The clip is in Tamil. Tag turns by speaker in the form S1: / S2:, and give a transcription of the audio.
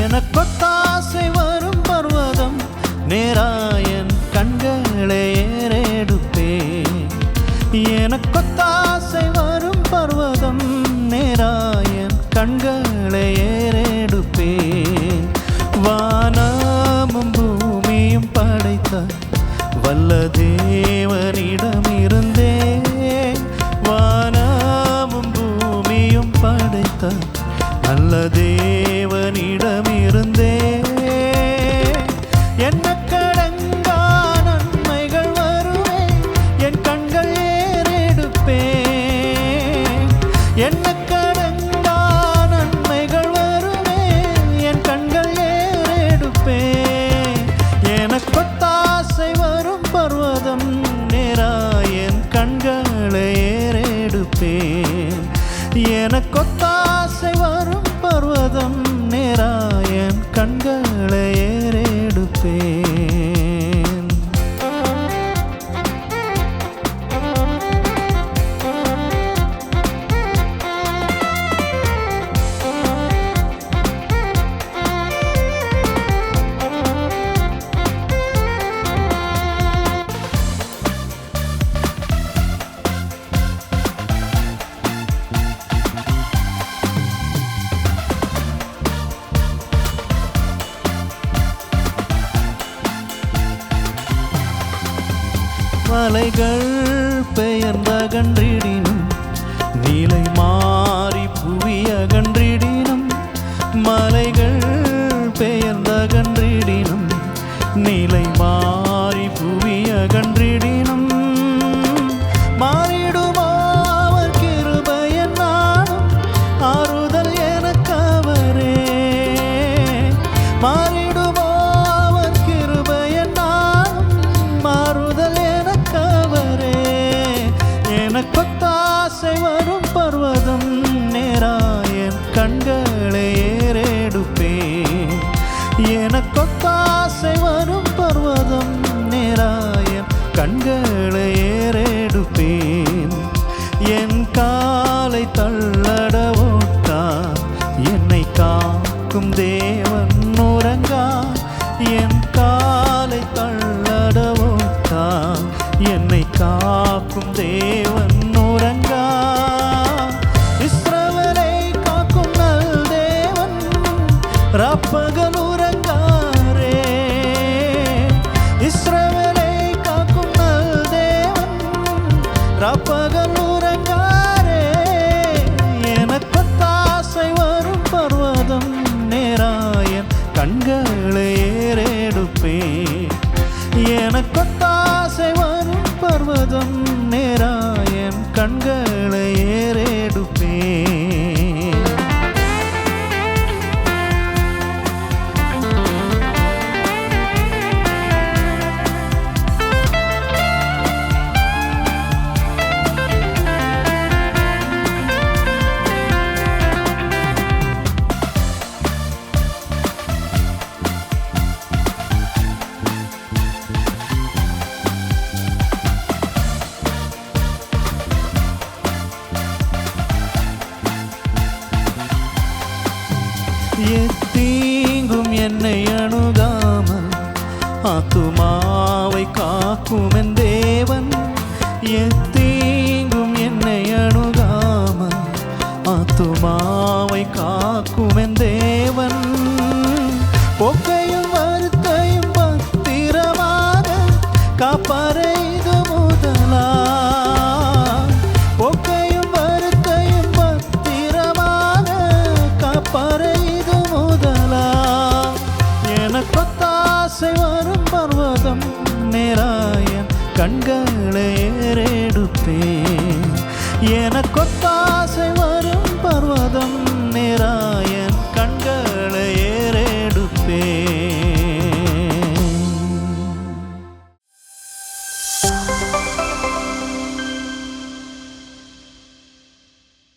S1: எனக்கொத்தாசை வரும் பர்வதம் நேராயன் கண்களை ஏறெடுப்பேன். எனக்கொத்தாசை வரும் பர்வதம் நேராயன் கண்களை ஏறெடுப்பேன். வானமும் பூமியும் படைத்த வல்ல தேவனிடமிருந்தே, வானமும் பூமியும் படைத்த நல்ல தேவனிடமிருந்தே என்ன கடங்கா நன்மைகள் வருவே என் கண்கள் ஏறெடுப்பேன். என்ன கடங்கா நன்மைகள் வருவே என் கண்கள் ஏறெடுப்பேன். எனக்கொத்தாசை வரும் பர்வதம் நேராயன் கண்களை ஏறெடுப்பேன். எனக்கொத்தாசை வரும் பர்வதம் நேராயன் கண்களை ஏறெடுப்பேன். மலைகள் பெயர்ந்தகன்றிடினும் நீலை மாறி புவியகன்றிடினும், மலைகள் பெயர்ந்தகன்றிடினும் நீலை மாறி புவியகன்றிடினும், மாறிடுமோ அவர் கிருபையின் நாளும் ஆறுதல் எனக்கவரே. மாறிடுமோ அவர் கிருபையின் நாளும் மாறுதல் எனக்கவரே. எனக்கொத்தாசை வரும் பர்வதம் நேராயன் கண்களை ஏறெடுப்பேன். எனக்கொத்தாசை வரும் பர்வதம் நேராயன் கண்களை ஏறெடுப்பேன். என் காலை தள்ளடவோட்டா என்னை காக்கும் தேவன் உறங்கா. என் காலை தள்ளடவோட்டா என்னை காக்கும் தேவன் உறங்கா. இஸ்ரவேலை காக்கும் நல் தேவன் ராப்பகல் உறங்காரே. இஸ்ரவேலை காக்கும் நல் தேவன் ராப்பகல் உறங்காரே. எனக்கொத்தாசை வரும் பர்வதம் நேராயன் கண்களை ஏறெடுப்பேன். எனக்கொத்தாசை வரும் பர்வதம் நேராயன் கண்களை ஏறெடுப்பேன். எத்தீங்கும் என்னை அணுகாமல் ஆத்துமாவை காக்கும் என் தேவன். எத்தீங்கும் என்னை அணுகாமல் ஆத்துமாவை காக்கும் என் தேவன். பொக்கையும் வருத்தையும் பத்திரமாக காப்பாரை இது முதலா. பொக்கையும் வருத்தையும் பத்திரமாக காப்பாரை இது முதலா. எனக்கொத்தாசை வரும் பர்வதம் நேராயன் கண்களை